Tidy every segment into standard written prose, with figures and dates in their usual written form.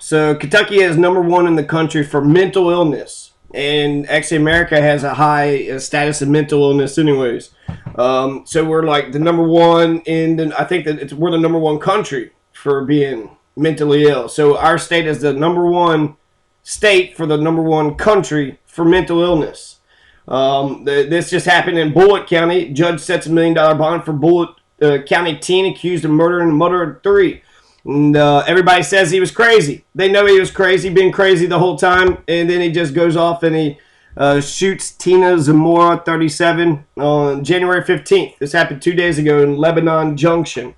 So Kentucky is #1 in the country for mental illness, and actually America has a high status of mental illness, anyways. So we're like the #1 I think that we're the #1 country for being mentally ill. So our state is the #1 state for the #1 country for mental illness. This just happened in Bullitt County. Judge sets $1 million bond for Bullitt County teen accused of murdering a mother of 3. And everybody says he was crazy. They know he was crazy, been crazy the whole time. And then he just goes off and he shoots Tina Zamora, 37, on January 15th. This happened 2 days ago in Lebanon Junction.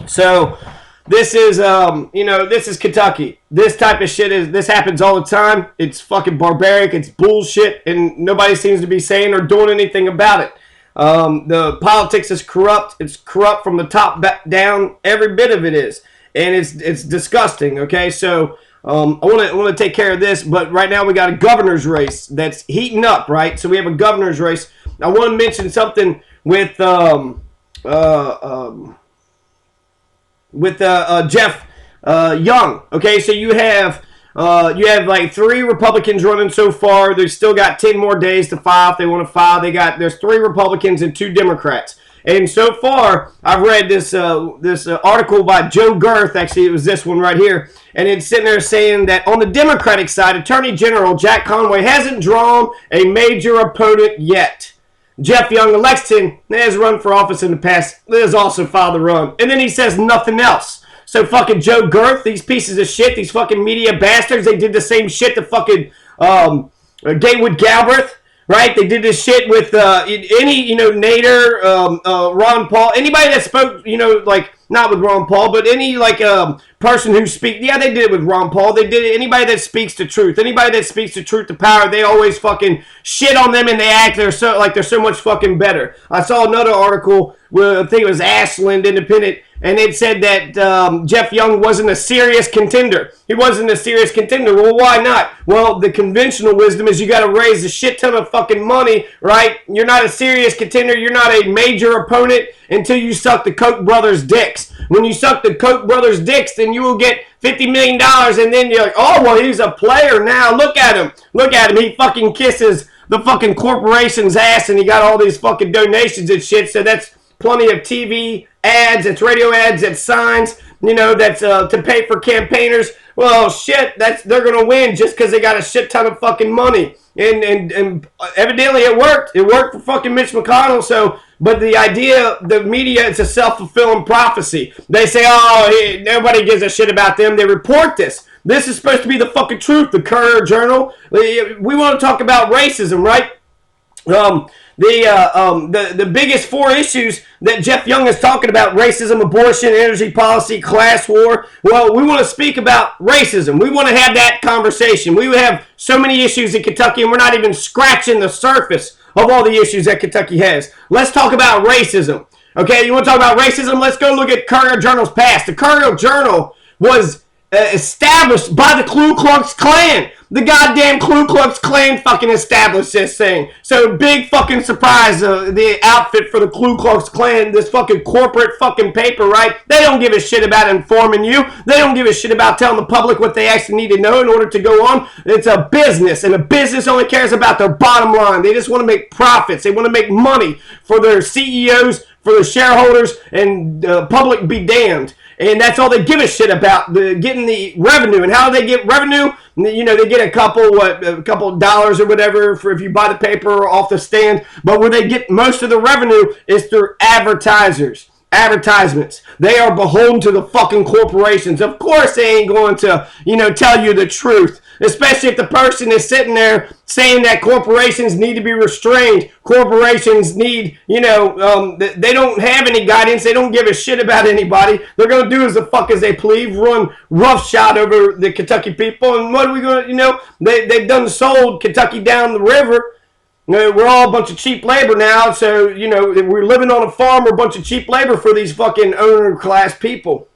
So this is, this is Kentucky. This type of shit this happens all the time. It's fucking barbaric. It's bullshit. And nobody seems to be saying or doing anything about it. The politics is corrupt. It's corrupt from the top down. Every bit of it is. And it's disgusting, okay? So I want to take care of this, but right now we got a governor's race that's heating up, right? So we have a governor's race. I want to mention something with Jeff Young, okay? So you have like 3 Republicans running so far. They've still got 10 more days to file if they want to file. There's 3 Republicans and 2 Democrats. And so far, I've read this article by Joe Girth. Actually, it was this one right here. And it's sitting there saying that on the Democratic side, Attorney General Jack Conway hasn't drawn a major opponent yet. Jeff Young of Lexington has run for office in the past. Has also filed a run. And then he says nothing else. So fucking Joe Girth, these pieces of shit, these fucking media bastards, they did the same shit to fucking Gatewood Galbraith. Right? They did this shit with Nader, Ron Paul, anybody that spoke, like, not with Ron Paul, but any, person who speaks, yeah, they did it with Ron Paul. They did it, anybody that speaks the truth. Anybody that speaks the truth to power, they always fucking shit on them and they act they're so much fucking better. I saw another article, I think it was Ashland Independent, and it said that Jeff Young wasn't a serious contender. He wasn't a serious contender. Well, why not? Well, the conventional wisdom is you got to raise a shit ton of fucking money, right? You're not a serious contender. You're not a major opponent until you suck the Koch brothers' dicks. When you suck the Koch brothers' dicks, then you will get $50 million, and then you're like, oh, well, he's a player now. Look at him. Look at him. He fucking kisses the fucking corporation's ass, and he got all these fucking donations and shit, so that's plenty of TV ads, it's radio ads, it's signs, that's to pay for campaigners. Well, shit, they're gonna win just because they got a shit ton of fucking money, and evidently it worked. It worked for fucking Mitch McConnell. So, but the idea, the media, it's a self-fulfilling prophecy. They say, oh, nobody gives a shit about them. They report this. This is supposed to be the fucking truth. The Courier-Journal. We want to talk about racism, right? The biggest 4 issues that Jeff Young is talking about: racism, abortion, energy policy, class war. Well, we want to speak about racism. We want to have that conversation. We have so many issues in Kentucky, and we're not even scratching the surface of all the issues that Kentucky has. Let's talk about racism. Okay, you want to talk about racism? Let's go look at Courier-Journal's past. The Courier-Journal was established by the Ku Klux Klan. The goddamn Ku Klux Klan fucking established this thing. So big fucking surprise, the outfit for the Ku Klux Klan, this fucking corporate fucking paper, right? They don't give a shit about informing you. They don't give a shit about telling the public what they actually need to know in order to go on. It's a business, and a business only cares about their bottom line. They just want to make profits. They want to make money for their CEOs, for the shareholders, and public be damned. And that's all they give a shit about, getting the revenue. And how do they get revenue? They get a couple dollars or whatever for if you buy the paper off the stand. But where they get most of the revenue is through advertisers. Advertisements. They are beholden to the fucking corporations. Of course they ain't going to, tell you the truth. Especially if the person is sitting there saying that corporations need to be restrained. Corporations need, they don't have any guidance. They don't give a shit about anybody. They're going to do as the fuck as they please, run roughshod over the Kentucky people. And what are we going to, they've done sold Kentucky down the river. We're all a bunch of cheap labor now, so, we're living on a farm. We're a bunch of cheap labor for these fucking owner class people.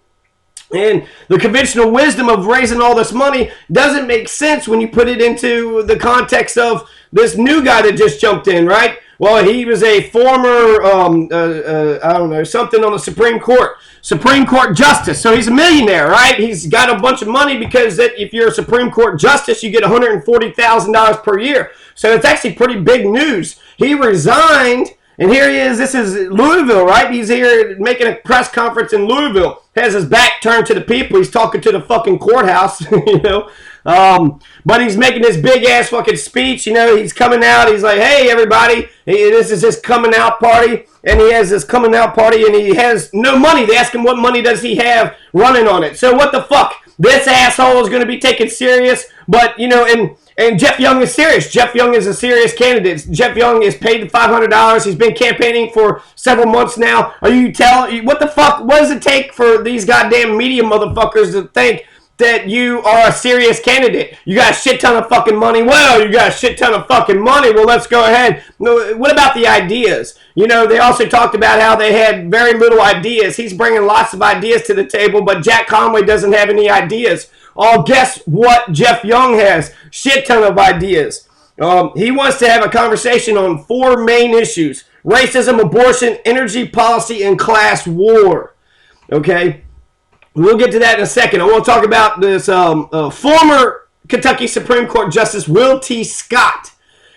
And the conventional wisdom of raising all this money doesn't make sense when you put it into the context of this new guy that just jumped in, right? Well, he was a former, I don't know, something on the Supreme Court justice. So he's a millionaire, right? He's got a bunch of money because if you're a Supreme Court justice, you get $140,000 per year. So it's actually pretty big news. He resigned, and here he is. This is Louisville, right? He's here making a press conference in Louisville. Has his back turned to the people. He's talking to the fucking courthouse, you know. But he's making this big-ass fucking speech, you know. He's coming out. He's like, hey, everybody, this is his coming out party. And he has this coming out party, and he has no money. They ask him what money does he have running on it. So what the fuck? This asshole is going to be taken serious. But, you know, and Jeff Young is serious. Jeff Young is a serious candidate. Jeff Young is paid $500. He's been campaigning for several months now. What the fuck? What does it take for these goddamn media motherfuckers to think that you are a serious candidate? You got a shit ton of fucking money. Well, you got a shit ton of fucking money. Well, let's go ahead. What about the ideas? You know, they also talked about how they had very little ideas. He's bringing lots of ideas to the table, but Jack Conway doesn't have any ideas. Oh, guess what Jeff Young has? Shit ton of ideas. He wants to have a conversation on 4 main issues: racism, abortion, energy policy, and class war. Okay? We'll get to that in a second. I want to talk about this former Kentucky Supreme Court Justice Will T. Scott.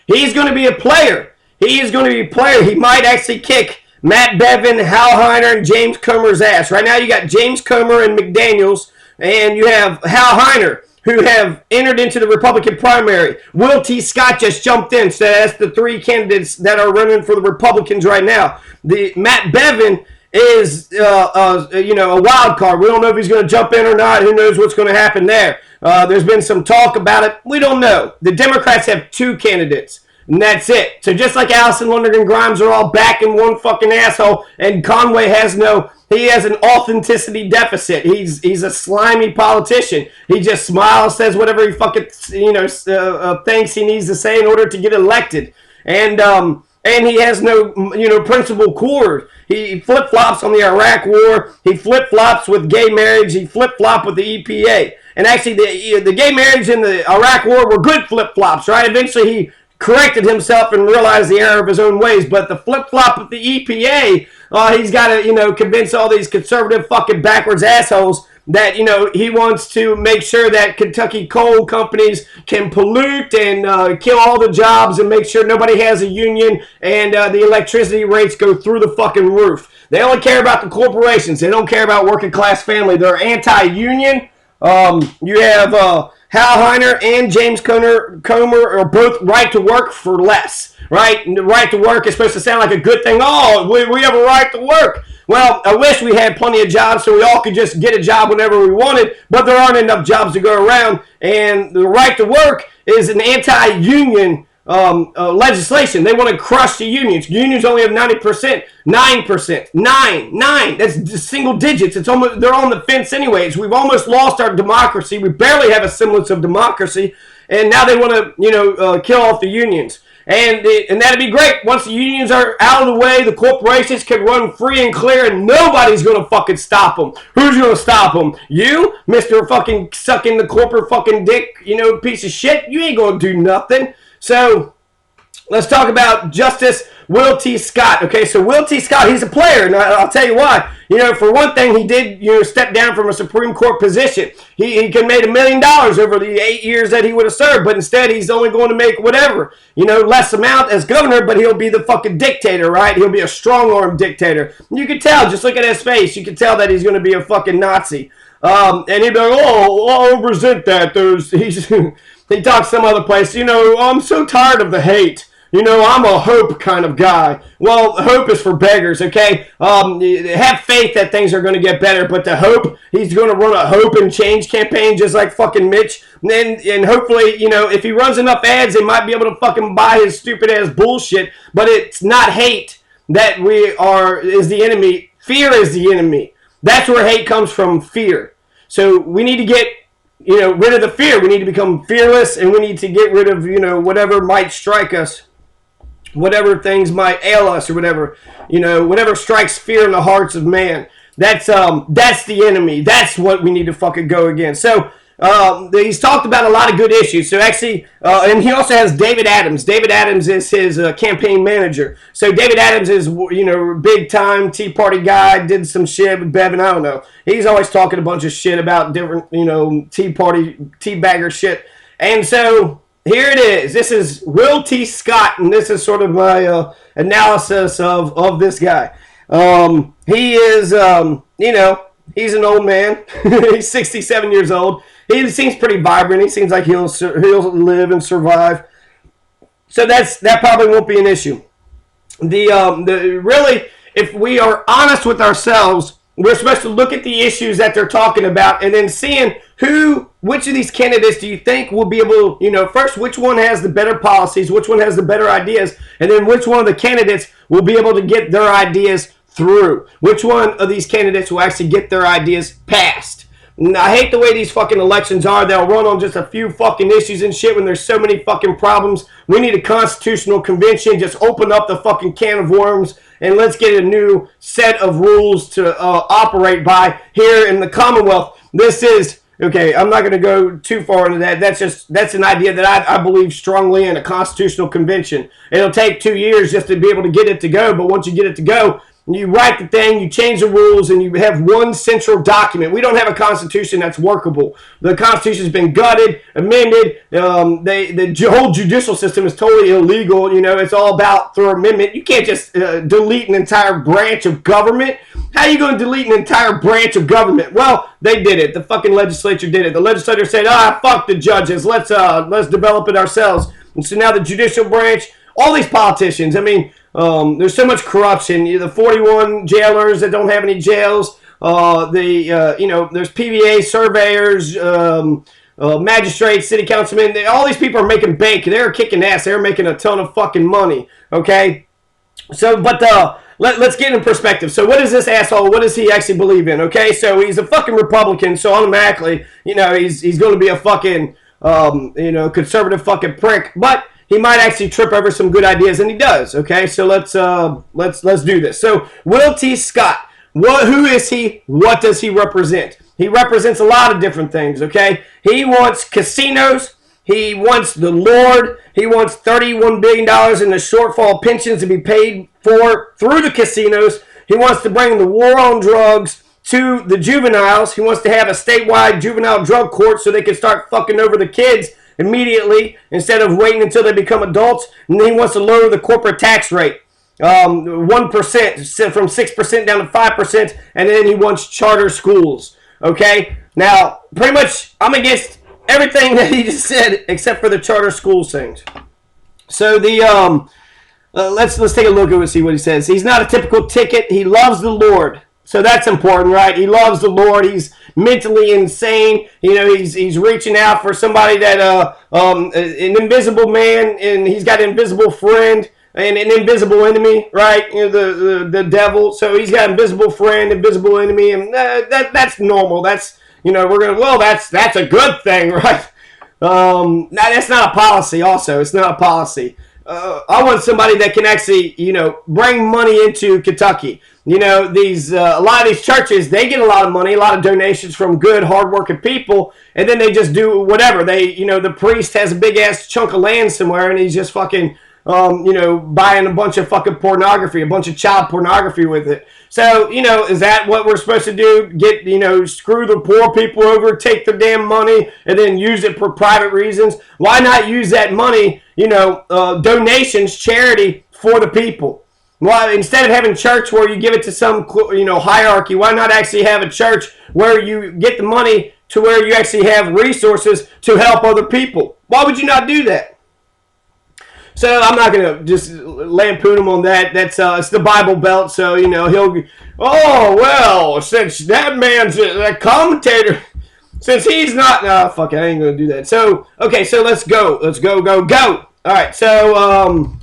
He's going to be a player. He is going to be a player. He might actually kick Matt Bevin, Hal Heiner, and James Comer's ass. Right now you got James Comer and McDaniels, and you have Hal Heiner, who have entered into the Republican primary. Will T. Scott just jumped in. So that's the 3 candidates that are running for the Republicans right now. Matt Bevin is, you know, a wild card. We don't know if he's going to jump in or not. Who knows what's going to happen there? There's been some talk about it. We don't know. The Democrats have 2 candidates, and that's it. So just like Allison Lundergan Grimes are all backing one fucking asshole, and Conway has an authenticity deficit. He's a slimy politician. He just smiles, says whatever he fucking, you know, thinks he needs to say in order to get elected. And he has no, you know, principal cord. He flip-flops on the Iraq War. He flip-flops with gay marriage. He flip-flopped with the EPA. And actually, the gay marriage and the Iraq War were good flip-flops, right? Eventually, he corrected himself and realized the error of his own ways. But the flip-flop with the EPA, he's got to, you know, convince all these conservative fucking backwards assholes that, you know, he wants to make sure that Kentucky coal companies can pollute and kill all the jobs and make sure nobody has a union and the electricity rates go through the fucking roof. They only care about the corporations. They don't care about working class family. They're anti-union. You have Hal Heiner and James Comer are both right to work for less. Right? And the right to work is supposed to sound like a good thing. Oh, we have a right to work. Well, I wish we had plenty of jobs so we all could just get a job whenever we wanted, but there aren't enough jobs to go around, and the right to work is an anti-union legislation. They want to crush the unions. Unions only have 90%, 9%, 9. That's single digits. It's almost, they're on the fence anyways. We've almost lost our democracy. We barely have a semblance of democracy, and now they want to, you know, kill off the unions. And that'd be great. Once the unions are out of the way, the corporations can run free and clear, and nobody's going to fucking stop them. Who's going to stop them? You, Mr. fucking sucking the corporate fucking dick, you know, piece of shit? You ain't going to do nothing. So, let's talk about Justice Will T. Scott. Okay, so Will T. Scott, he's a player, and I'll tell you why. You know, for one thing, he did, you know, step down from a Supreme Court position. He could have made $1 million over the 8 years that he would have served, but instead he's only going to make whatever, you know, less amount as governor, but he'll be the fucking dictator, right? He'll be a strong-arm dictator. You can tell, just look at his face, you can tell that he's going to be a fucking Nazi. And he'd be like, oh, I resent that. He talks some other place, you know, I'm so tired of the hate. You know, I'm a hope kind of guy. Well, hope is for beggars, okay? Have faith that things are going to get better, but the hope, he's going to run a hope and change campaign just like fucking Mitch. And hopefully, you know, if he runs enough ads, they might be able to fucking buy his stupid-ass bullshit. But it's not hate that is the enemy. Fear is the enemy. That's where hate comes from, fear. So we need to get, you know, rid of the fear. We need to become fearless, and we need to get rid of, you know, whatever might strike us. Whatever things might ail us or whatever, you know, whatever strikes fear in the hearts of man. That's the enemy. That's what we need to fucking go against. So He's talked about a lot of good issues. So actually, and he also has David Adams. David Adams is his campaign manager. So David Adams is, big time Tea Party guy. Did some shit with Bevin. I don't know. He's always talking a bunch of shit about different, Tea Party, tea bagger shit. And so here it is. This is Will T. Scott, and this is sort of my analysis of this guy. He is, he's an old man. He's 67 years old. He seems pretty vibrant. He seems like he'll live and survive. So that probably won't be an issue. Really, if we are honest with ourselves, we're supposed to look at the issues that they're talking about and then seeing which of these candidates do you think will be able, first, which one has the better policies, which one has the better ideas, and then which one of the candidates will be able to get their ideas through. Which one of these candidates will actually get their ideas passed. And I hate the way these fucking elections are. They'll run on just a few fucking issues and shit when there's so many fucking problems. We need a constitutional convention. Just open up the fucking can of worms and let's get a new set of rules to operate by here in the Commonwealth. This is, okay, I'm not going to go too far into that. That's an idea that I believe strongly in, a constitutional convention. It'll take 2 years just to be able to get it to go, but once you get it to go, you write the thing, you change the rules, and you have one central document. We don't have a constitution that's workable. The Constitution has been gutted, amended. The whole judicial system is totally illegal. It's all about through amendment. You can't just delete an entire branch of government. How are you going to delete an entire branch of government? Well, they did it. The fucking legislature did it. The legislature said, fuck the judges. Let's develop it ourselves. And so now the judicial branch, all these politicians, there's so much corruption. The 41 jailers that don't have any jails. There's PVA surveyors, magistrates, city councilmen. All these people are making bank. They're kicking ass. They're making a ton of fucking money. Okay, so let's get in perspective. So what is this asshole? What does he actually believe in? Okay, so he's a fucking Republican. So automatically, he's going to be a fucking conservative fucking prick. But he might actually trip over some good ideas, and he does. Okay, so let's do this. So Will T. Scott, who is he? What does he represent? He represents a lot of different things. Okay, he wants casinos. He wants the Lord. He wants $31 billion in the shortfall pensions to be paid for through the casinos. He wants to bring the war on drugs to the juveniles. He wants to have a statewide juvenile drug court so they can start fucking over the kids immediately instead of waiting until they become adults. And then he wants to lower the corporate tax rate 1% from 6% down to 5%, and then he wants charter schools. Okay, now pretty much I'm against everything that he just said except for the charter schools things. So let's take a look at see what he says. He's not a typical ticket. He loves the Lord. So that's important, right? He loves the Lord. He's mentally insane. He's reaching out for somebody that an invisible man, and he's got an invisible friend and an invisible enemy, right? The devil. So he's got an invisible friend, invisible enemy, and that's normal. That's that's a good thing, right? That's not a policy. Also, it's not a policy. I want somebody that can actually, bring money into Kentucky. A lot of these churches, they get a lot of money, a lot of donations from good, hardworking people, and then they just do whatever. The priest has a big-ass chunk of land somewhere, and he's just fucking, buying a bunch of fucking pornography, a bunch of child pornography with it. So, is that what we're supposed to do? Get, screw the poor people over, take their damn money, and then use it for private reasons? Why not use that money, donations, charity for the people? Why, instead of having church where you give it to some, hierarchy, why not actually have a church where you get the money to where you actually have resources to help other people? Why would you not do that? So I'm not going to just lampoon him on that. That's it's the Bible Belt, so, since that man's a commentator, since he's not, fuck it, I ain't going to do that. So, okay, so let's go. Let's go. All right, so,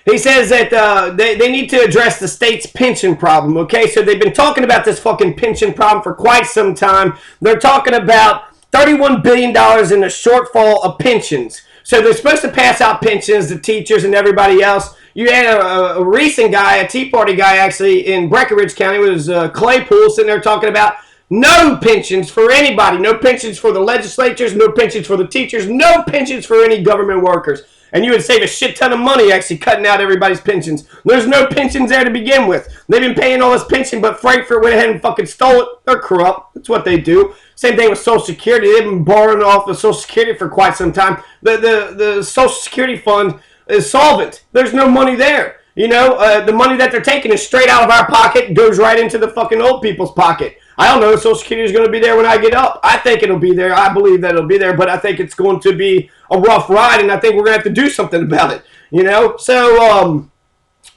he says that they need to address the state's pension problem, okay? So they've been talking about this fucking pension problem for quite some time. They're talking about $31 billion in the shortfall of pensions. So they're supposed to pass out pensions to teachers and everybody else. You had a recent guy, a Tea Party guy actually in Breckinridge County, was Claypool, sitting there talking about No pensions for anybody. No pensions for the legislatures. No pensions for the teachers. No pensions for any government workers. And you would save a shit ton of money actually cutting out everybody's pensions. There's no pensions there to begin with. They've been paying all this pension, but Frankfurt went ahead and fucking stole it. They're corrupt. That's what they do. Same thing with Social Security. They've been borrowing off of Social Security for quite some time. The Social Security fund is solvent. There's no money there. You know, the money that they're taking is straight out of our pocket, goes right into the fucking old people's pocket. I don't know if Social Security is going to be there when I get up. I think it'll be there. I believe that it'll be there, but I think it's going to be a rough ride, and I think we're going to have to do something about it. You know? So,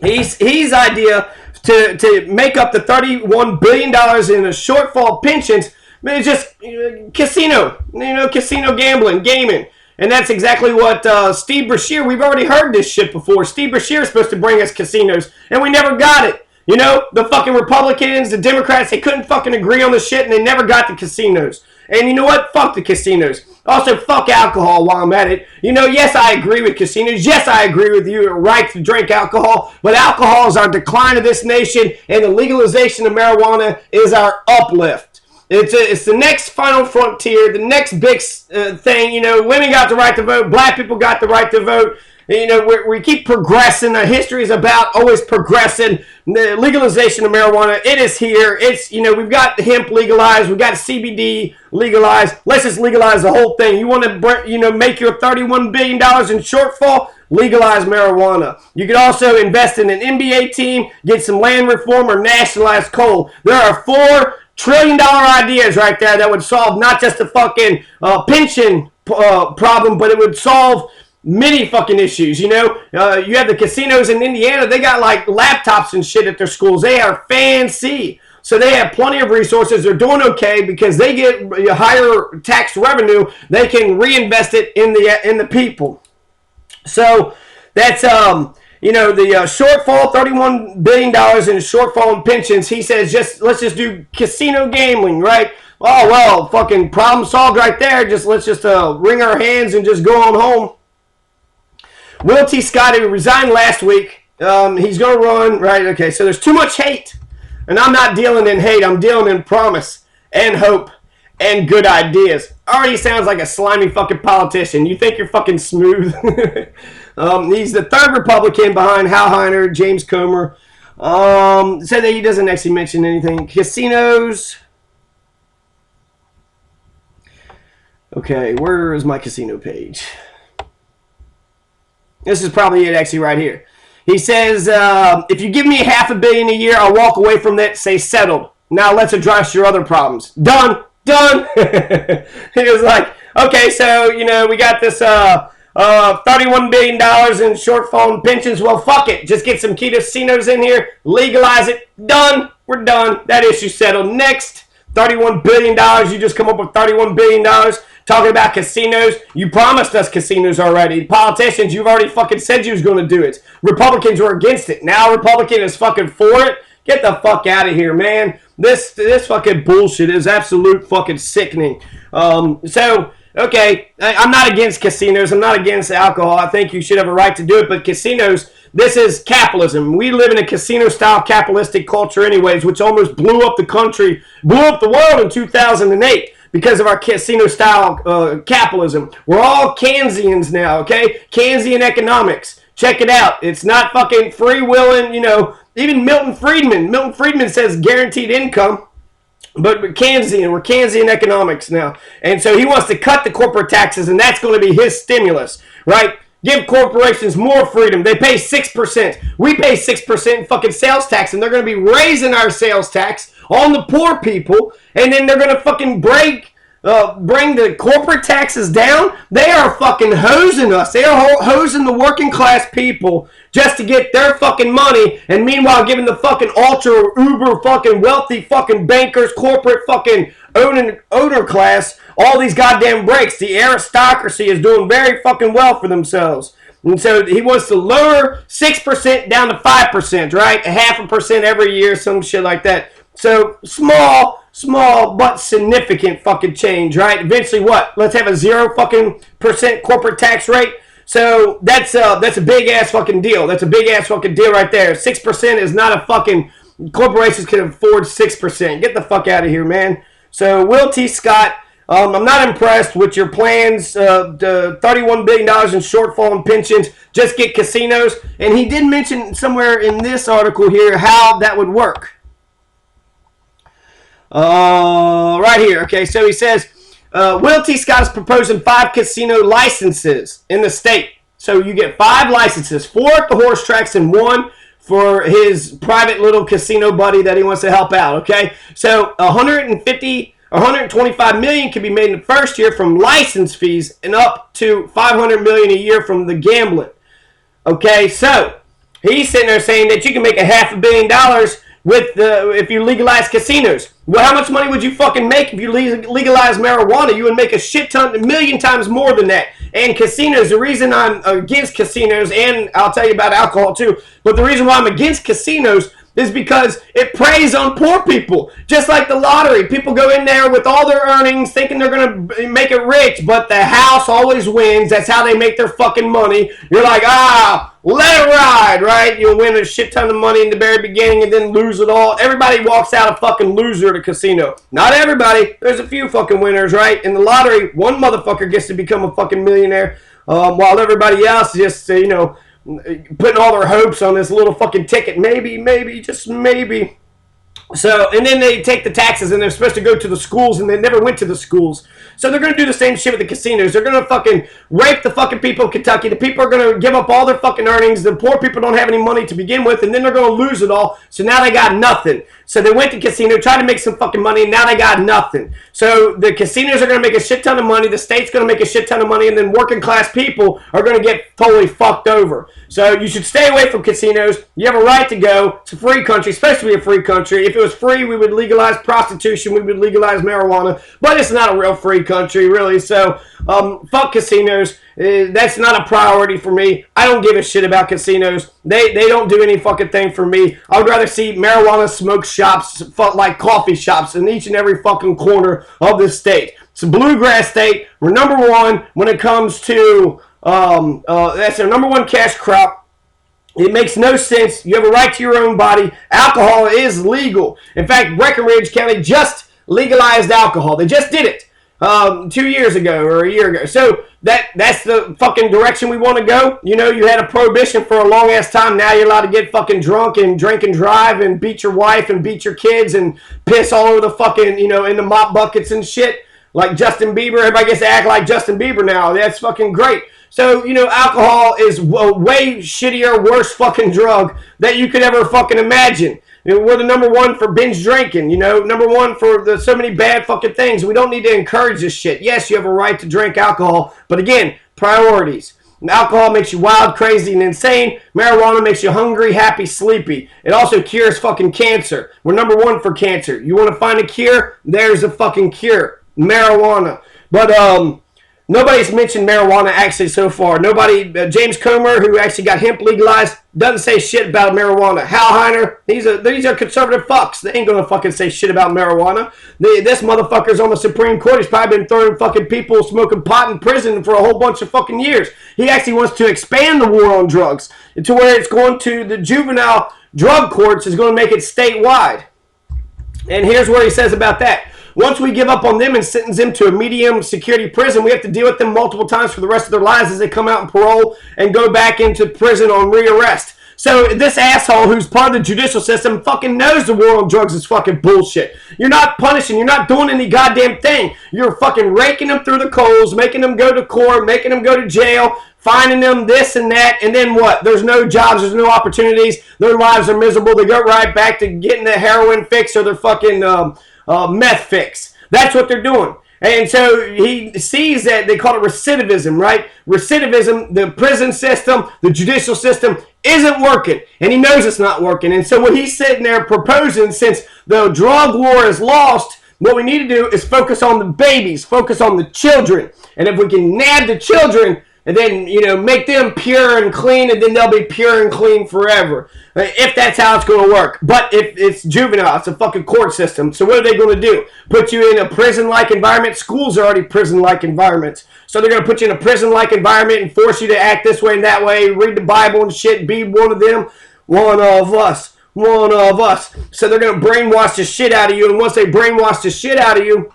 his idea to make up the $31 billion in a shortfall of pensions is just casino. You know, casino gambling, gaming. And that's exactly what Steve Beshear, we've already heard this shit before. Steve Beshear is supposed to bring us casinos, and we never got it. You know, the fucking Republicans, the Democrats, they couldn't fucking agree on the shit, and they never got the casinos. And you know what? Fuck the casinos. Also, fuck alcohol while I'm at it. You know, yes, I agree with casinos. Yes, I agree with your right to drink alcohol. But alcohol is our decline of this nation, and the legalization of marijuana is our uplift. It's the next final frontier, the next big thing. You know, women got the right to vote. Black people got the right to vote. You know, we keep progressing. Our history is about always progressing. The legalization of marijuana, it is here. It's, you know, we've got hemp legalized. We've got CBD legalized. Let's just legalize the whole thing. You want to, you know, make your $31 billion in shortfall? Legalize marijuana. You could also invest in an NBA team, get some land reform, or nationalize coal. There are $4 trillion ideas right there that would solve not just the fucking pension problem, but it would solve many fucking issues. You know, you have the casinos in Indiana. They got like laptops and shit at their schools. They are fancy. So they have plenty of resources. They're doing okay because they get higher tax revenue. They can reinvest it in the people. So that's you know, the shortfall, $31 billion in shortfall in pensions. He says, let's just do casino gambling, right? Oh, well, fucking problem solved right there. Let's just wring our hands and just go on home. Will T. Scott, who resigned last week, he's going to run, right? Okay, so there's too much hate. And I'm not dealing in hate. I'm dealing in promise and hope and good ideas. Already sounds like a slimy fucking politician. You think you're fucking smooth? He's the third Republican behind Hal Heiner, James Comer. Said that he doesn't actually mention anything. Casinos. Okay, where is my casino page? This is probably it actually right here. He says, if you give me $500 million a year, I'll walk away from that, say settled. Now let's address your other problems. Done. He was like, okay, so, you know, we got this $31 billion in shortfall and pensions. Well, fuck it. Just get some casinos in here, legalize it. Done. We're done. That issue settled. Next, $31 billion. You just come up with $31 billion talking about casinos. You promised us casinos already. Politicians, you've already fucking said you was going to do it. Republicans were against it. Now Republican is fucking for it. Get the fuck out of here, man. This fucking bullshit is absolute fucking sickening. So, okay, I'm not against casinos. I'm not against alcohol. I think you should have a right to do it. But casinos, this is capitalism. We live in a casino-style capitalistic culture anyways, which almost blew up the country, blew up the world in 2008 because of our casino-style capitalism. We're all Keynesians now, okay? Keynesian economics. Check it out. It's not fucking free-willing, you know. Even Milton Friedman says guaranteed income, but we're Keynesian economics now. And so he wants to cut the corporate taxes, and that's going to be his stimulus, right? Give corporations more freedom. They pay 6%. We pay 6% fucking sales tax, and they're going to be raising our sales tax on the poor people, and then they're going to fucking bring the corporate taxes down. They are fucking hosing us. They are hosing the working class people just to get their fucking money, and meanwhile giving the fucking ultra uber fucking wealthy fucking bankers, corporate fucking owner class all these goddamn breaks. The aristocracy is doing very fucking well for themselves. And so he wants to lower 6% down to 5%, right? 0.5% every year, some shit like that. So small but significant fucking change, right? Eventually what? Let's have a 0 fucking percent corporate tax rate. So that's a big ass fucking deal. That's a big ass fucking deal right there. 6% is not a fucking, corporations can afford 6%. Get the fuck out of here, man. So Will T. Scott, I'm not impressed with your plans. The $31 billion in shortfall in pensions, just get casinos. And he did mention somewhere in this article here how that would work. Right here. Okay, so he says, Will T. Scott is proposing 5 casino licenses in the state. So you get 5 licenses, 4 at the horse tracks and 1 for his private little casino buddy that he wants to help out, okay? So 150 or 125 million can be made in the first year from license fees and up to 500 million a year from the gambling. Okay, so he's sitting there saying that you can make $500 million with if you legalize casinos. Well, how much money would you fucking make if you legalize marijuana? You would make a shit ton, a million times more than that. And casinos, the reason I'm against casinos, and I'll tell you about alcohol too, but the reason why I'm against casinos is because it preys on poor people. Just like the lottery. People go in there with all their earnings thinking they're going to make it rich, but the house always wins. That's how they make their fucking money. You're like, let it ride, right? You'll win a shit ton of money in the very beginning and then lose it all. Everybody walks out a fucking loser at a casino. Not everybody. There's a few fucking winners, right? In the lottery, one motherfucker gets to become a fucking millionaire, while everybody else just, putting all their hopes on this little fucking ticket. Maybe, just maybe. So, and then they take the taxes and they're supposed to go to the schools and they never went to the schools. So they're going to do the same shit with the casinos. They're going to fucking rape the fucking people of Kentucky. The people are going to give up all their fucking earnings. The poor people don't have any money to begin with, and then they're going to lose it all. So now they got nothing. So they went to casino, tried to make some fucking money, and now they got nothing. So the casinos are going to make a shit ton of money. The state's going to make a shit ton of money, and then working class people are going to get totally fucked over. So you should stay away from casinos. You have a right to go. It's a free country, especially a free country. If it was free, we would legalize prostitution. We would legalize marijuana. But it's not a real free country, really. So fuck casinos. That's not a priority for me. I don't give a shit about casinos. They don't do any fucking thing for me. I would rather see marijuana smoke shops like coffee shops in each and every fucking corner of this state. It's a bluegrass state. We're number one when it comes to that's our number one cash crop. It makes no sense. You have a right to your own body. Alcohol is legal. In fact, Breckenridge County just legalized alcohol. They just did it 2 years ago or a year ago. So that's the fucking direction we want to go. You know, you had a prohibition for a long ass time. Now you're allowed to get fucking drunk and drink and drive and beat your wife and beat your kids and piss all over the fucking, in the mop buckets and shit. Like Justin Bieber. Everybody gets to act like Justin Bieber now. That's fucking great. So, alcohol is a way shittier, worse fucking drug that you could ever fucking imagine. We're the number one for binge drinking, number one for so many bad fucking things. We don't need to encourage this shit. Yes, you have a right to drink alcohol, but again, priorities. Alcohol makes you wild, crazy, and insane. Marijuana makes you hungry, happy, sleepy. It also cures fucking cancer. We're number one for cancer. You want to find a cure? There's a fucking cure. Marijuana. But, nobody's mentioned marijuana actually so far. Nobody, James Comer, who actually got hemp legalized, doesn't say shit about marijuana. Hal Heiner, these are conservative fucks. They ain't gonna fucking say shit about marijuana. This motherfucker's on the Supreme Court. He's probably been throwing fucking people smoking pot in prison for a whole bunch of fucking years. He actually wants to expand the war on drugs to where it's going to the juvenile drug courts is going to make it statewide. And here's what he says about that. Once we give up on them and sentence them to a medium security prison, we have to deal with them multiple times for the rest of their lives as they come out on parole and go back into prison on rearrest. So this asshole who's part of the judicial system fucking knows the war on drugs is fucking bullshit. You're not punishing. You're not doing any goddamn thing. You're fucking raking them through the coals, making them go to court, making them go to jail, finding them this and that, and then what? There's no jobs. There's no opportunities. Their lives are miserable. They go right back to getting the heroin fix or their fucking meth fix. That's what they're doing. And so he sees that they call it recidivism, right? Recidivism, the prison system, the judicial system isn't working. And he knows it's not working. And so what he's sitting there proposing, since the drug war is lost, what we need to do is focus on the babies, focus on the children. And if we can nab the children, and then, make them pure and clean, and then they'll be pure and clean forever. If that's how it's going to work. But if it's juvenile, it's a fucking court system. So what are they going to do? Put you in a prison-like environment? Schools are already prison-like environments. So they're going to put you in a prison-like environment and force you to act this way and that way, read the Bible and shit, be one of them, one of us. one of us. So they're going to brainwash the shit out of you. And once they brainwash the shit out of you,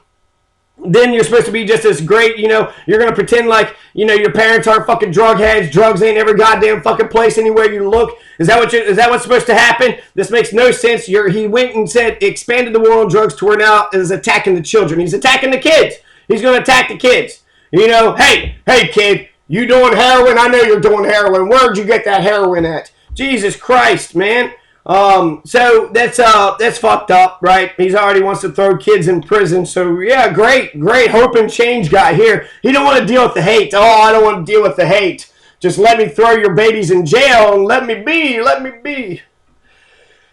then you're supposed to be just this great, you're going to pretend like, your parents aren't fucking drug heads. Drugs ain't every goddamn fucking place anywhere you look. Is that what's supposed to happen? This makes no sense. He went and said, expanded the war on drugs to where now is attacking the children. He's attacking the kids. He's going to attack the kids. Hey kid, you doing heroin? I know you're doing heroin. Where'd you get that heroin at? Jesus Christ, man. So that's fucked up, right? He's already wants to throw kids in prison. So yeah, great hope and change guy here. He don't want to deal with the hate. Oh, I don't want to deal with the hate. Just let me throw your babies in jail and let me be.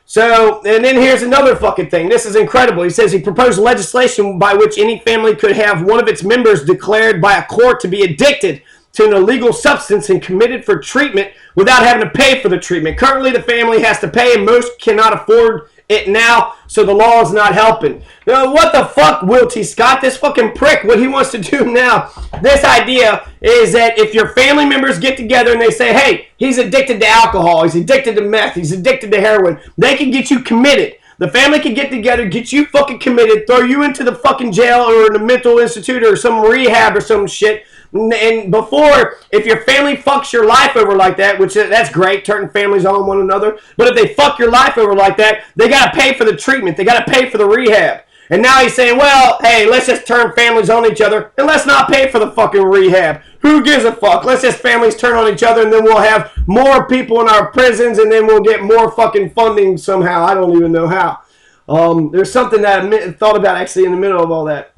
So, and then here's another fucking thing. This is incredible. He says he proposed legislation by which any family could have one of its members declared by a court to be addicted to an illegal substance and committed for treatment without having to pay for the treatment. Currently, the family has to pay, and most cannot afford it now, so the law is not helping. What the fuck, Will T. Scott? This fucking prick, what he wants to do now, this idea is that if your family members get together and they say, hey, he's addicted to alcohol, he's addicted to meth, he's addicted to heroin, they can get you committed. The family can get together, get you fucking committed, throw you into the fucking jail or in a mental institute or some rehab or some shit. And before, if your family fucks your life over like that, which that's great, turning families on one another, but if they fuck your life over like that, they got to pay for the treatment. They got to pay for the rehab. And now he's saying, well, hey, let's just turn families on each other and let's not pay for the fucking rehab. Who gives a fuck? Let's just families turn on each other and then we'll have more people in our prisons and then we'll get more fucking funding somehow. I don't even know how. There's something that I thought about actually in the middle of all that.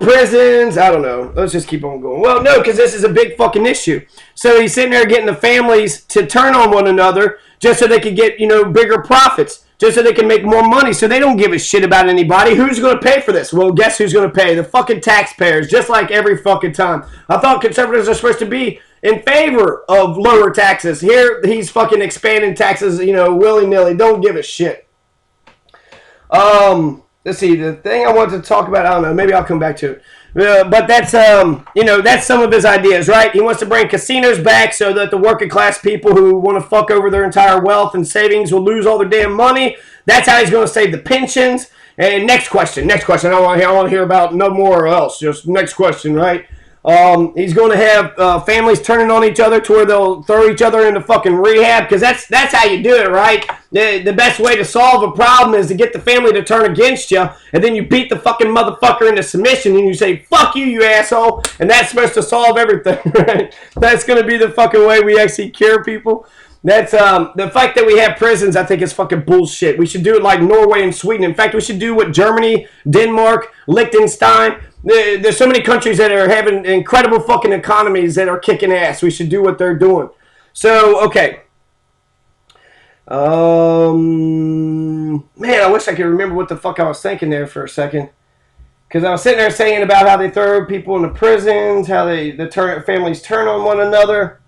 Prisons, I don't know. Let's just keep on going. Well, no, because this is a big fucking issue. So he's sitting there getting the families to turn on one another just so they could get, bigger profits, just so they can make more money. So they don't give a shit about anybody. Who's going to pay for this? Well, guess who's going to pay? The fucking taxpayers, just like every fucking time. I thought conservatives are supposed to be in favor of lower taxes. Here, he's fucking expanding taxes, willy-nilly. Don't give a shit. Let's see, the thing I wanted to talk about, I don't know, maybe I'll come back to it. But that's, that's some of his ideas, right? He wants to bring casinos back so that the working class people who want to fuck over their entire wealth and savings will lose all their damn money. That's how he's going to save the pensions. And next question. I don't want to hear about no more else. Just next question, right? He's going to have families turning on each other to where they'll throw each other into fucking rehab, because that's how you do it, right? The best way to solve a problem is to get the family to turn against you, and then you beat the fucking motherfucker into submission, and you say, fuck you, you asshole, and that's supposed to solve everything, right? That's going to be the fucking way we actually cure people. That's the fact that we have prisons, I think, is fucking bullshit. We should do it like Norway and Sweden. In fact, we should do what Germany, Denmark, Liechtenstein. There's so many countries that are having incredible fucking economies that are kicking ass. We should do what they're doing. So, okay. Man, I wish I could remember what the fuck I was thinking there for a second. Because I was sitting there saying about how they throw people into prisons, how families turn on one another.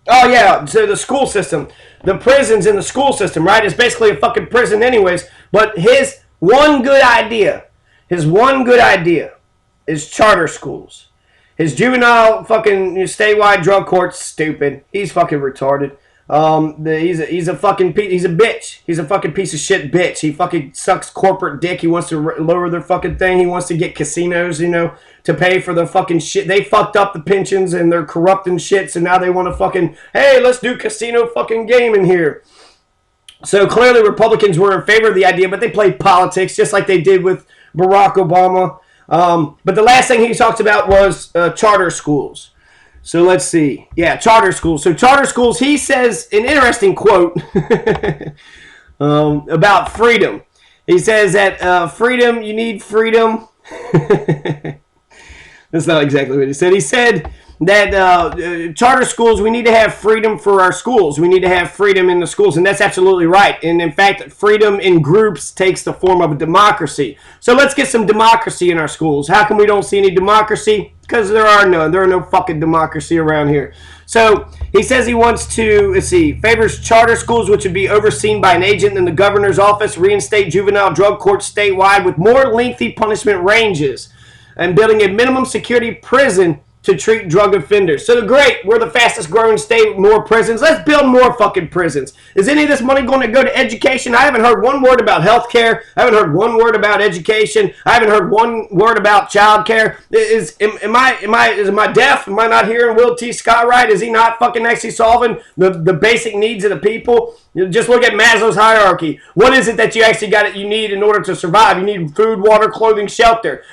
Oh, yeah, so the school system. The prisons in the school system, right? It's basically a fucking prison anyways. But his one good idea is charter schools. His juvenile fucking statewide drug court's stupid. He's fucking retarded. He's a bitch. He's a fucking piece of shit bitch. He fucking sucks corporate dick. He wants to lower their fucking thing. He wants to get casinos, to pay for the fucking shit. They fucked up the pensions and they're corrupting shit, so now they want to fucking, hey, let's do casino fucking gaming here. So clearly Republicans were in favor of the idea, but they played politics just like they did with Barack Obama. But the last thing he talked about was charter schools. So let's see. Yeah, charter schools. So charter schools, he says an interesting quote about freedom. He says that freedom, you need freedom. That's not exactly what he said. He said that charter schools, we need to have freedom for our schools. We need to have freedom in the schools, and that's absolutely right. And in fact, freedom in groups takes the form of a democracy. So let's get some democracy in our schools. How come we don't see any democracy? Because there are none. There are no fucking democracy around here. So he says he wants to, favors charter schools which would be overseen by an agent in the governor's office, reinstate juvenile drug courts statewide with more lengthy punishment ranges, and building a minimum security prison to treat drug offenders. So great, we're the fastest growing state with more prisons. Let's build more fucking prisons. Is any of this money going to go to education? I haven't heard one word about health care. I haven't heard one word about education. I haven't heard one word about child care. Am I deaf? Am I not hearing Will T. Scott right? Is he not fucking actually solving the basic needs of the people? Just look at Maslow's hierarchy. What is it that you need in order to survive? You need food, water, clothing, shelter.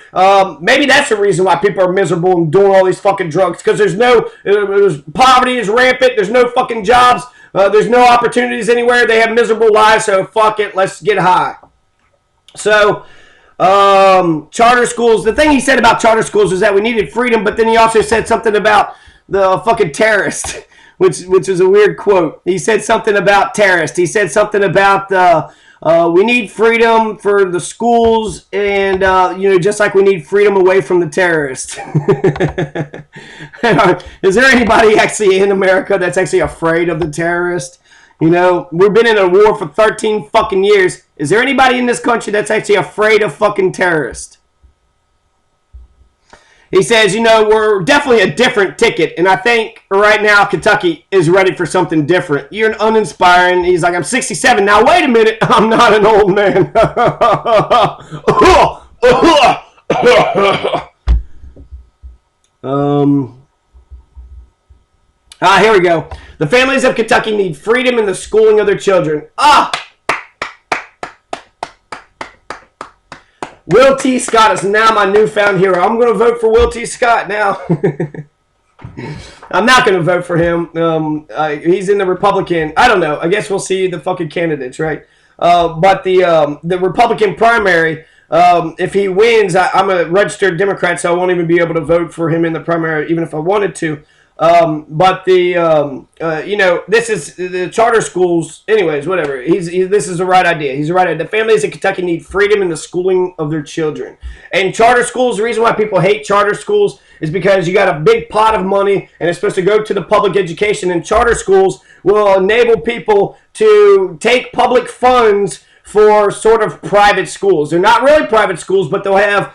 Maybe that's the reason why people are miserable and doing all these fucking drugs, because there's poverty is rampant. There's no fucking jobs. There's no opportunities anywhere. They have miserable lives. So fuck it. Let's get high. So charter schools. The thing he said about charter schools was that we needed freedom, but then he also said something about the fucking terrorists. Which was a weird quote. He said something about terrorists. He said something about we need freedom for the schools, and just like we need freedom away from the terrorists. Is there anybody actually in America that's actually afraid of the terrorists? We've been in a war for 13 fucking years. Is there anybody in this country that's actually afraid of fucking terrorists? He says, we're definitely a different ticket, and I think right now Kentucky is ready for something different. You're an uninspiring. He's like, I'm 67. Now, wait a minute. I'm not an old man. Here we go. The families of Kentucky need freedom in the schooling of their children. Will T. Scott is now my newfound hero. I'm going to vote for Will T. Scott now. I'm not going to vote for him. He's in the Republican. I don't know. I guess we'll see the fucking candidates, right? But the Republican primary, if he wins, I'm a registered Democrat, so I won't even be able to vote for him in the primary, even if I wanted to. But this is the charter schools. Anyways, whatever. This is the right idea. He's the right idea. The families in Kentucky need freedom in the schooling of their children. And charter schools, the reason why people hate charter schools is because you got a big pot of money and it's supposed to go to the public education. And charter schools will enable people to take public funds for sort of private schools. They're not really private schools, but they'll have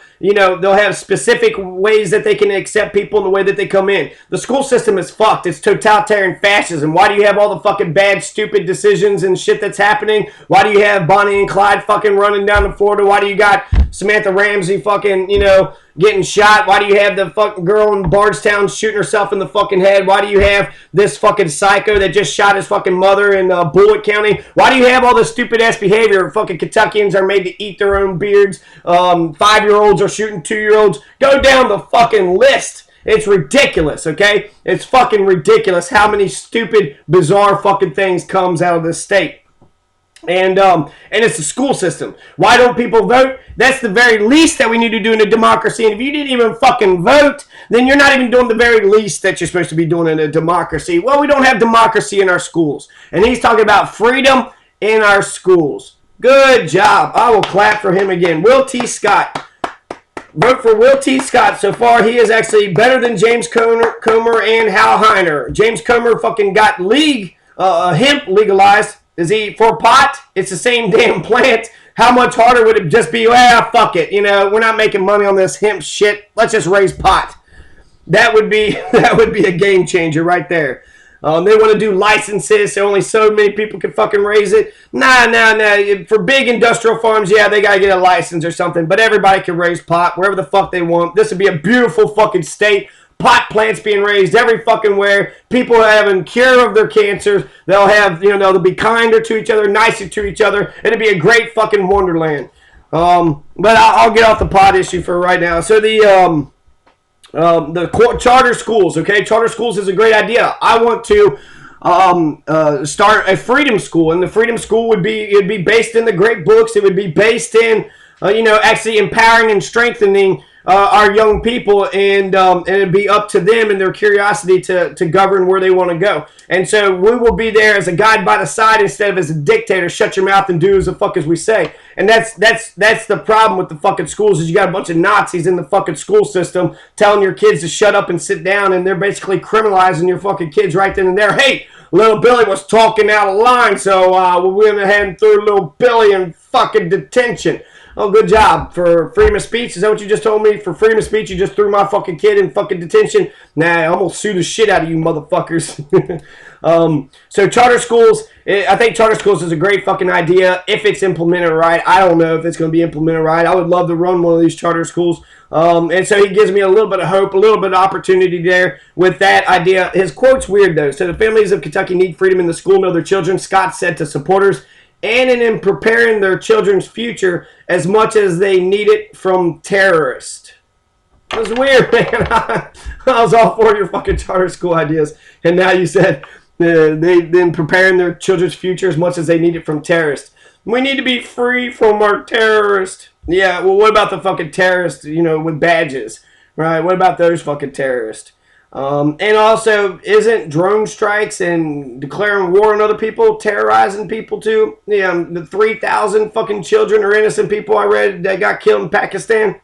specific ways that they can accept people in the way that they come in. The school system is fucked. It's totalitarian fascism. Why do you have all the fucking bad, stupid decisions and shit that's happening? Why do you have Bonnie and Clyde fucking running down to Florida? Why do you got Samantha Ramsey fucking, getting shot? Why do you have the fucking girl in Bardstown shooting herself in the fucking head? Why do you have this fucking psycho that just shot his fucking mother in Bullitt County? Why do you have all this stupid ass behavior? Fucking Kentuckians are made to eat their own beards. 5-year-olds are shooting 2-year-olds. Go down the fucking list. It's ridiculous, okay? It's fucking ridiculous how many stupid, bizarre fucking things comes out of this state. And it's the school system. Why don't people vote? That's the very least that we need to do in a democracy. And if you didn't even fucking vote, then you're not even doing the very least that you're supposed to be doing in a democracy. Well, we don't have democracy in our schools. And he's talking about freedom in our schools. Good job. I will clap for him again. Will T. Scott. Vote for Will T. Scott. So far, he is actually better than James Comer and Hal Heiner. James Comer fucking got hemp legalized. Is he for pot? It's the same damn plant. How much harder would it just be? Well, fuck it. We're not making money on this hemp shit. Let's just raise pot. That would be a game changer right there. They want to do licenses, so only so many people can fucking raise it. Nah. For big industrial farms, yeah, they gotta get a license or something. But everybody can raise pot wherever the fuck they want. This would be a beautiful fucking state. Pot plants being raised every fucking where. People having cure of their cancers. They'll have, they'll be kinder to each other, nicer to each other. It'll be a great fucking wonderland. But I'll get off the pot issue for right now. So the charter schools, okay? Charter schools is a great idea. I want to start a freedom school, and the freedom school it'd be based in the great books. It would be based in, actually empowering and strengthening our young people, and it'd be up to them and their curiosity to govern where they want to go. And so we will be there as a guide by the side instead of as a dictator. Shut your mouth and do as the fuck as we say. And that's the problem with the fucking schools is you got a bunch of Nazis in the fucking school system telling your kids to shut up and sit down, and they're basically criminalizing your fucking kids right then and there. Hey, little Billy was talking out of line, so we went ahead and threw little Billy in fucking detention. Oh, good job for freedom of speech. Is that what you just told me? For freedom of speech, you just threw my fucking kid in fucking detention? Nah, I'm gonna sue the shit out of you motherfuckers. So charter schools, I think charter schools is a great fucking idea if it's implemented right. I don't know if it's going to be implemented right. I would love to run one of these charter schools. And so he gives me a little bit of hope, a little bit of opportunity there with that idea. His quote's weird, though. So the families of Kentucky need freedom in the school of their children, Scott said to supporters, and in preparing their children's future as much as they need it from terrorists. It was weird, man. I was all for your fucking charter school ideas. And now you said they've been preparing their children's future as much as they need it from terrorists. We need to be free from our terrorists. Yeah, well, what about the fucking terrorists, with badges, right? What about those fucking terrorists? And also, isn't drone strikes and declaring war on other people terrorizing people too? Yeah, the 3,000 fucking children or innocent people I read that got killed in Pakistan.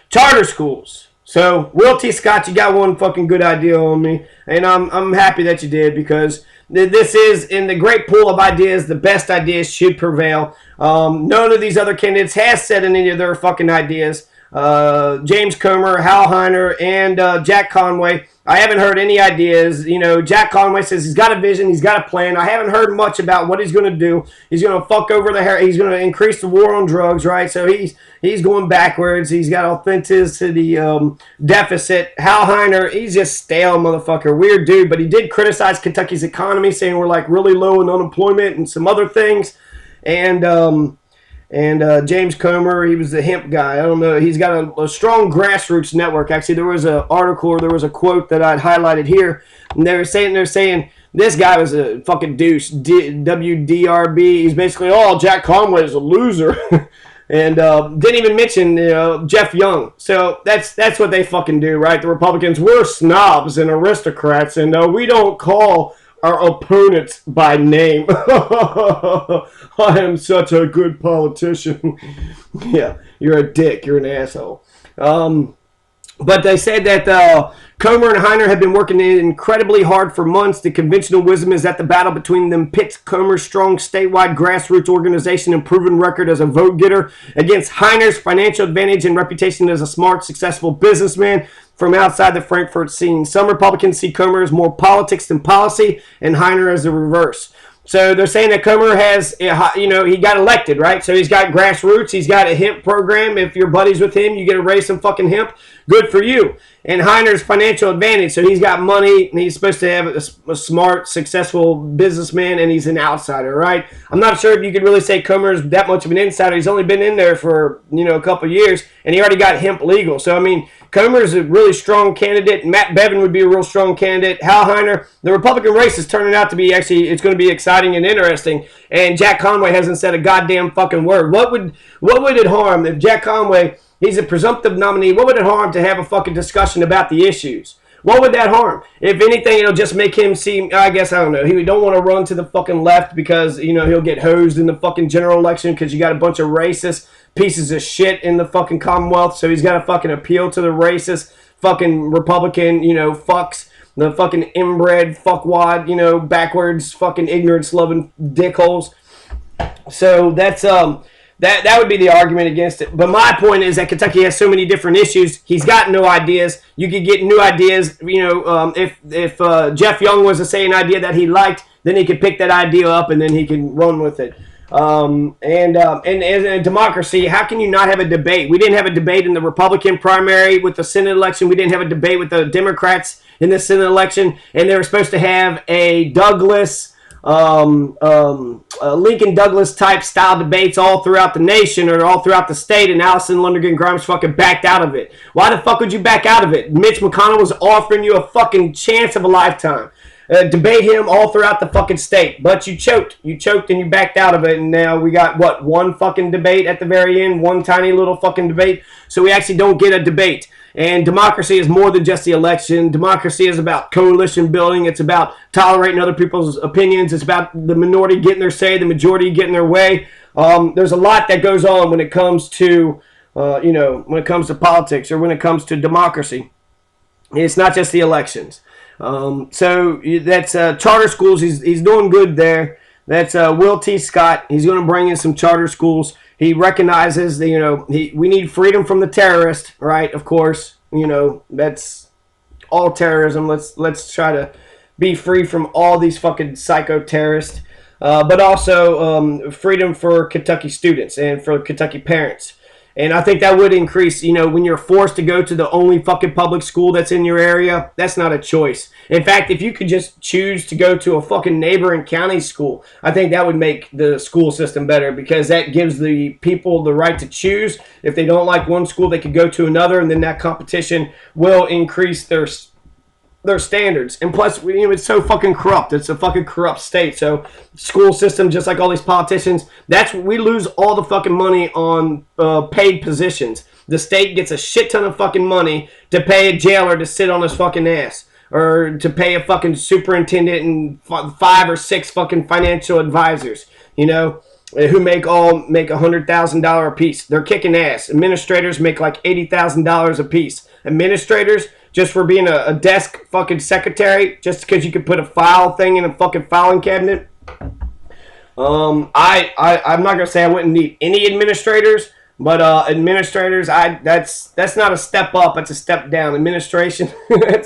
Charter schools. So, Will T. Scott, you got one fucking good idea on me. And I'm happy that you did, because this is, in the great pool of ideas, the best ideas should prevail. None of these other candidates has said any of their fucking ideas. James Comer, Hal Heiner, and Jack Conway. I haven't heard any ideas. Jack Conway says he's got a vision, he's got a plan. I haven't heard much about what he's going to do. He's going to fuck over the hair. He's going to increase the war on drugs, right? So he's going backwards. He's got authenticity deficit. Hal Heiner, he's just stale motherfucker, weird dude. But he did criticize Kentucky's economy, saying we're like really low in unemployment and some other things. And James Comer, he was the hemp guy. I don't know. He's got a strong grassroots network. Actually, there was an article, or there was a quote that I'd highlighted here. And they're saying this guy was a fucking douche. WDRB. He's basically, Jack Conway is a loser. And didn't even mention Jeff Young. So that's what they fucking do, right? The Republicans, we're snobs and aristocrats, and we don't call our opponents by name. I am such a good politician. Yeah, you're a dick. You're an asshole. But they said that Comer and Heiner have been working incredibly hard for months. The conventional wisdom is that the battle between them pits Comer's strong statewide grassroots organization and proven record as a vote getter against Heiner's financial advantage and reputation as a smart, successful businessman from outside the Frankfurt scene. Some Republicans see Comer as more politics than policy, and Heiner as the reverse. So they're saying that Comer has, he got elected, right? So he's got grassroots. He's got a hemp program. If you're buddies with him, you get to raise some fucking hemp. Good for you. And Heiner's financial advantage. So he's got money, and he's supposed to have a smart, successful businessman, and he's an outsider, right? I'm not sure if you could really say Comer's that much of an insider. He's only been in there for, a couple of years, and he already got hemp legal. So, Comer's a really strong candidate. Matt Bevin would be a real strong candidate. Hal Heiner, the Republican race is turning out to be it's going to be exciting and interesting. And Jack Conway hasn't said a goddamn fucking word. What would it harm if Jack Conway, he's a presumptive nominee, what would it harm to have a fucking discussion about the issues? What would that harm? If anything, it'll just make him seem, I don't know. He don't want to run to the fucking left because, he'll get hosed in the fucking general election because you got a bunch of racist pieces of shit in the fucking Commonwealth. So he's got to fucking appeal to the racist fucking Republican, fucks, the fucking inbred fuckwad, backwards fucking ignorance-loving dickholes. So that's, That would be the argument against it. But my point is that Kentucky has so many different issues. He's got no ideas. You could get new ideas. If Jeff Young was to say an idea that he liked, then he could pick that idea up and then he can run with it. And as a democracy, how can you not have a debate? We didn't have a debate in the Republican primary with the Senate election. We didn't have a debate with the Democrats in the Senate election. And they were supposed to have a Douglas... Lincoln Douglas type style debates all throughout the nation or all throughout the state, and Allison Lundergan Grimes fucking backed out of it. Why the fuck would you back out of it? Mitch McConnell was offering you a fucking chance of a lifetime. Debate him all throughout the fucking state, but you choked. You choked and you backed out of it, and now we got, one fucking debate at the very end, one tiny little fucking debate, so we actually don't get a debate. And democracy is more than just the election. Democracy is about coalition building. It's about tolerating other people's opinions. It's about the minority getting their say, the majority getting their way. There's a lot that goes on when it comes to, politics or when it comes to democracy. It's not just the elections. So that's charter schools. He's doing good there. That's Will T. Scott. He's going to bring in some charter schools. He recognizes that, we need freedom from the terrorist, right? Of course, that's all terrorism. Let's try to be free from all these fucking psycho terrorists. But also freedom for Kentucky students and for Kentucky parents. And I think that would increase, when you're forced to go to the only fucking public school that's in your area, that's not a choice. In fact, if you could just choose to go to a fucking neighboring county school, I think that would make the school system better, because that gives the people the right to choose. If they don't like one school, they could go to another, and then that competition will increase their standards. And plus, it's so fucking corrupt. It's a fucking corrupt state. So school system, just like all these politicians, we lose all the fucking money on paid positions. The state gets a shit ton of fucking money to pay a jailer to sit on his fucking ass, or to pay a fucking superintendent and 5 or 6 fucking financial advisors, who make $100,000 a piece. They're kicking ass. Administrators make like $80,000 a piece. Administrators, just for being a desk fucking secretary, just because you could put a file thing in a fucking filing cabinet. I'm not gonna say I wouldn't need any administrators, but administrators, that's not a step up, it's a step down. Administration, they're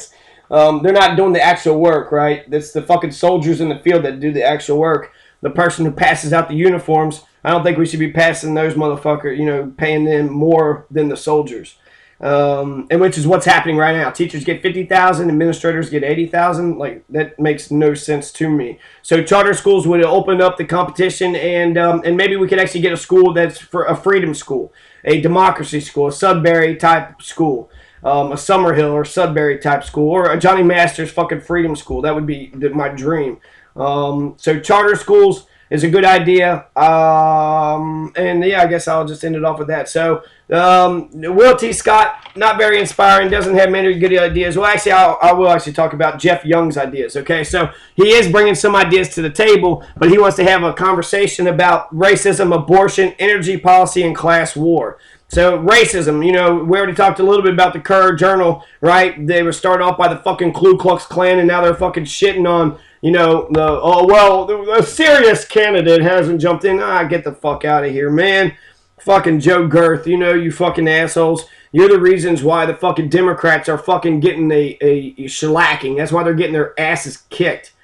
not doing the actual work, right? That's the fucking soldiers in the field that do the actual work. The person who passes out the uniforms, I don't think we should be passing those motherfuckers, paying them more than the soldiers. And which is what's happening right now. Teachers get $50,000, administrators get $80,000. Like, that makes no sense to me. So charter schools would open up the competition, and maybe we could actually get a school that's for a freedom school, a democracy school, a Sudbury type school, a Summerhill or Sudbury type school, or a Johnny Master's fucking freedom school. That would be my dream. So charter schools is a good idea. And yeah, I guess I'll just end it off with that. So, Will T. Scott, not very inspiring, doesn't have many good ideas. Well, actually, I will actually talk about Jeff Young's ideas, okay? So, he is bringing some ideas to the table, but he wants to have a conversation about racism, abortion, energy policy, and class war. So, racism, we already talked a little bit about the Courier Journal, right? They were started off by the fucking Ku Klux Klan, and now they're fucking shitting on, the serious candidate hasn't jumped in. Get the fuck out of here, man. Fucking Joe Girth, you fucking assholes. You're the reasons why the fucking Democrats are fucking getting a shellacking. That's why they're getting their asses kicked.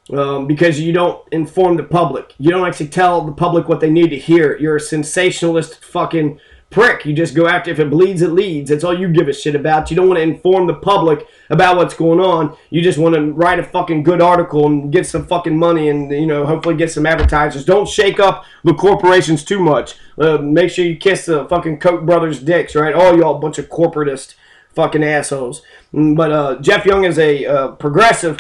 Because you don't inform the public. You don't actually tell the public what they need to hear. You're a sensationalist fucking prick. You just go after, if it bleeds, it leads. That's all you give a shit about. You don't want to inform the public about what's going on. You just want to write a fucking good article and get some fucking money and, hopefully get some advertisers. Don't shake up the corporations too much. Make sure you kiss the fucking Koch brothers' dicks, right? All y'all bunch of corporatist fucking assholes. But Jeff Young is a progressive,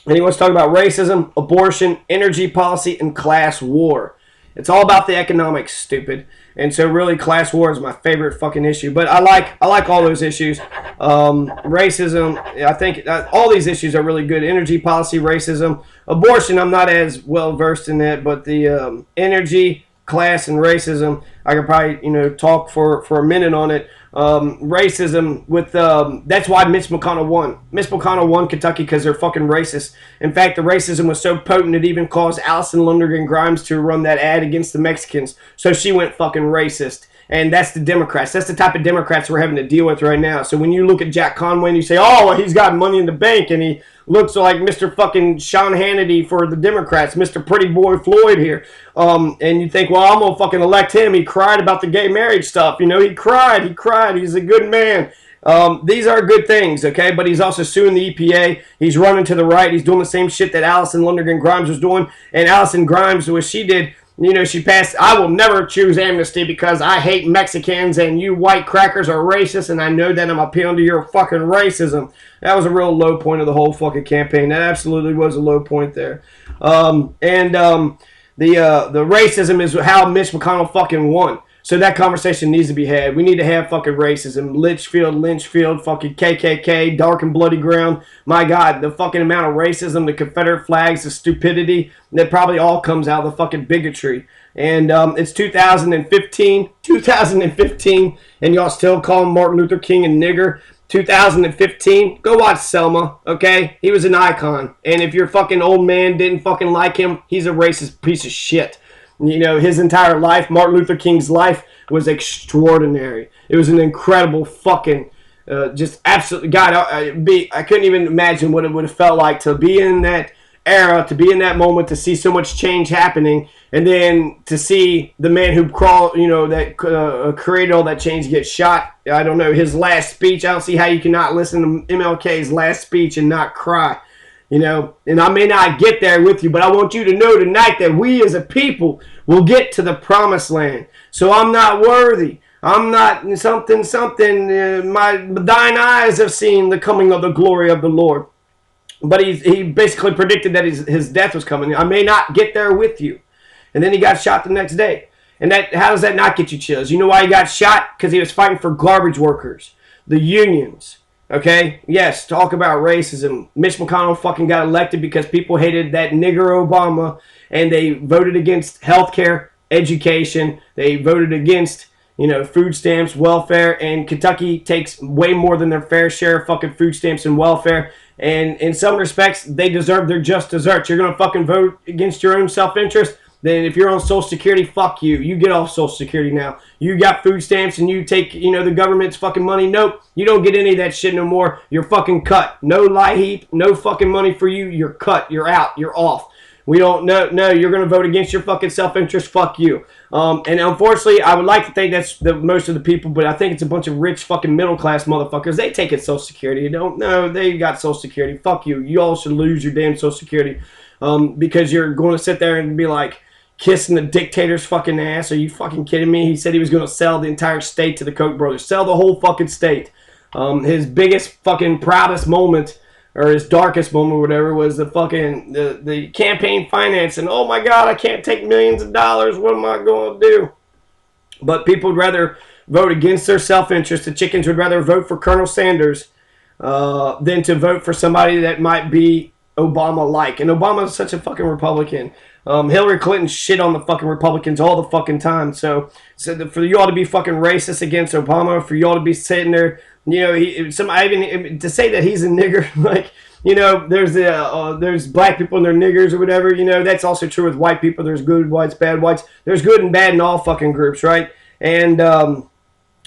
and he wants to talk about racism, abortion, energy policy, and class war. It's all about the economics, stupid. And so really, class war is my favorite fucking issue. But I like all those issues. Racism, I think all these issues are really good. Energy policy, racism. Abortion, I'm not as well versed in that. But the energy, class, and racism, I could probably, talk for a minute on it. Racism with that's why Mitch McConnell won. Mitch McConnell won Kentucky because they're fucking racist. In fact, the racism was so potent it even caused Allison Lundergan Grimes to run that ad against the Mexicans. So she went fucking racist. And that's the Democrats. That's the type of Democrats we're having to deal with right now. So when you look at Jack Conway and you say, oh, well, he's got money in the bank and he looks like Mr. fucking Sean Hannity for the Democrats, Mr. Pretty Boy Floyd here. And you think, well, I'm going to fucking elect him. He cried about the gay marriage stuff. He cried. He's a good man. These are good things, okay? But he's also suing the EPA. He's running to the right. He's doing the same shit that Allison Lundergan Grimes was doing. And Allison Grimes, what she did, she passed, I will never choose amnesty because I hate Mexicans and you white crackers are racist and I know that I'm appealing to your fucking racism. That was a real low point of the whole fucking campaign. That absolutely was a low point there. The racism is how Mitch McConnell fucking won. So that conversation needs to be had. We need to have fucking racism. Lynchfield, fucking KKK, dark and bloody ground. My God, the fucking amount of racism, the Confederate flags, the stupidity, that probably all comes out of the fucking bigotry. And it's 2015, and y'all still call him Martin Luther King and nigger. 2015, go watch Selma, okay? He was an icon. And if your fucking old man didn't fucking like him, he's a racist piece of shit. You know, his entire life, Martin Luther King's life, was extraordinary. It was an incredible fucking, just absolutely, God, I couldn't even imagine what it would have felt like to be in that era, to be in that moment, to see so much change happening, and then to see the man who that created all that change get shot. I don't know, his last speech. I don't see how you cannot listen to MLK's last speech and not cry. You know, and I may not get there with you, but I want you to know tonight that we as a people will get to the promised land. So I'm not worthy. I'm not something. Thine eyes have seen the coming of the glory of the Lord. But he basically predicted that his death was coming. I may not get there with you. And then he got shot the next day. And how does that not get you chills? You know why he got shot? Because he was fighting for garbage workers, the unions. Okay? Yes, talk about racism. Mitch McConnell fucking got elected because people hated that nigger Obama, and they voted against health care, education. They voted against, food stamps, welfare, and Kentucky takes way more than their fair share of fucking food stamps and welfare. And in some respects, they deserve their just desserts. You're going to fucking vote against your own self-interest? Then if you're on Social Security, fuck you. You get off Social Security now. You got food stamps and you take, the government's fucking money. Nope. You don't get any of that shit no more. You're fucking cut. No lie heap. No fucking money for you. You're cut. You're out. You're off. We don't know. No, you're going to vote against your fucking self-interest. Fuck you. And unfortunately, I would like to think that's most of the people, but I think it's a bunch of rich fucking middle-class motherfuckers. They take it Social Security. You don't know. They got Social Security. Fuck you. You all should lose your damn Social Security because you're going to sit there and be like, kissing the dictator's fucking ass. Are you fucking kidding me? He said he was going to sell the entire state to the Koch brothers. Sell the whole fucking state. His biggest fucking proudest moment, or his darkest moment or whatever, was the fucking the campaign finance. And oh my God, I can't take millions of dollars. What am I going to do? But people would rather vote against their self-interest. The chickens would rather vote for Colonel Sanders than to vote for somebody that might be Obama-like. And Obama is such a fucking Republican. Hillary Clinton shit on the fucking Republicans all the fucking time. So for you all to be fucking racist against Obama, for you all to be sitting there, to say that he's a nigger, like, there's black people and they're niggers or whatever, that's also true with white people. There's good whites, bad whites. There's good and bad in all fucking groups, right? And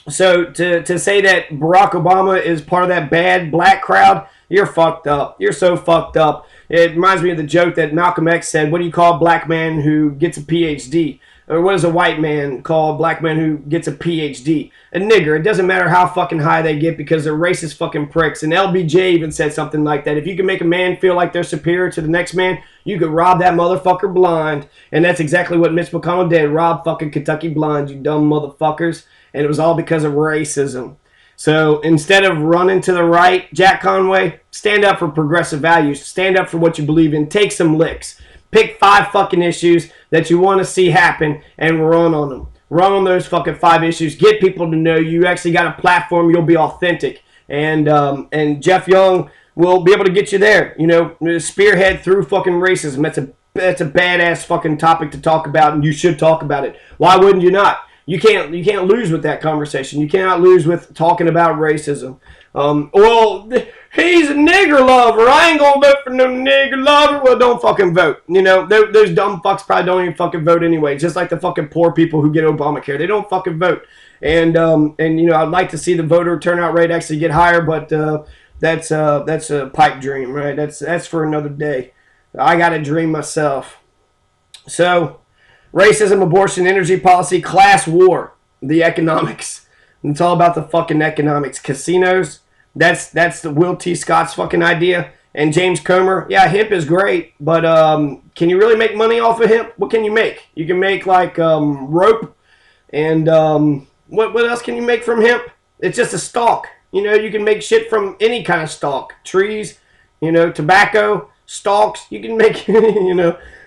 so to say that Barack Obama is part of that bad black crowd, you're fucked up. You're so fucked up. It reminds me of the joke that Malcolm X said, what do you call a black man who gets a PhD? Or what does a white man call a black man who gets a PhD? A nigger. It doesn't matter how fucking high they get because they're racist fucking pricks. And LBJ even said something like that. If you can make a man feel like they're superior to the next man, you could rob that motherfucker blind. And that's exactly what Mitch McConnell did. Rob fucking Kentucky blind, you dumb motherfuckers. And it was all because of racism. So instead of running to the right, Jack Conway, stand up for progressive values. Stand up for what you believe in. Take some licks. Pick 5 fucking issues that you want to see happen and run on them. Run on those fucking 5 issues. Get people to know you actually got a platform. You'll be authentic. And Jeff Young will be able to get you there. Spearhead through fucking racism. That's a badass fucking topic to talk about, and you should talk about it. Why wouldn't you not? You can't lose with that conversation. You cannot lose with talking about racism. Well, he's a nigger lover. I ain't gonna vote for no nigger lover. Well, don't fucking vote. Those dumb fucks probably don't even fucking vote anyway. Just like the fucking poor people who get Obamacare. They don't fucking vote. And I'd like to see the voter turnout rate actually get higher, but that's a pipe dream, right? That's for another day. I got a dream myself. So, racism, abortion, energy policy, class war, the economics. It's all about the fucking economics. Casinos, that's the Will T. Scott's fucking idea. And James Comer, yeah, hemp is great, but can you really make money off of hemp? What can you make? You can make like rope, and what else can you make from hemp? It's just a stalk. You can make shit from any kind of stalk. Trees, tobacco, stalks. You can make,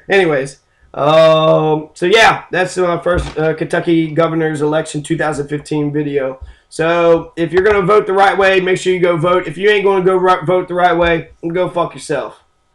anyways. So yeah, that's my first Kentucky governor's election 2015 video. So if you're going to vote the right way, make sure you go vote. If you ain't going to go vote the right way, go fuck yourself.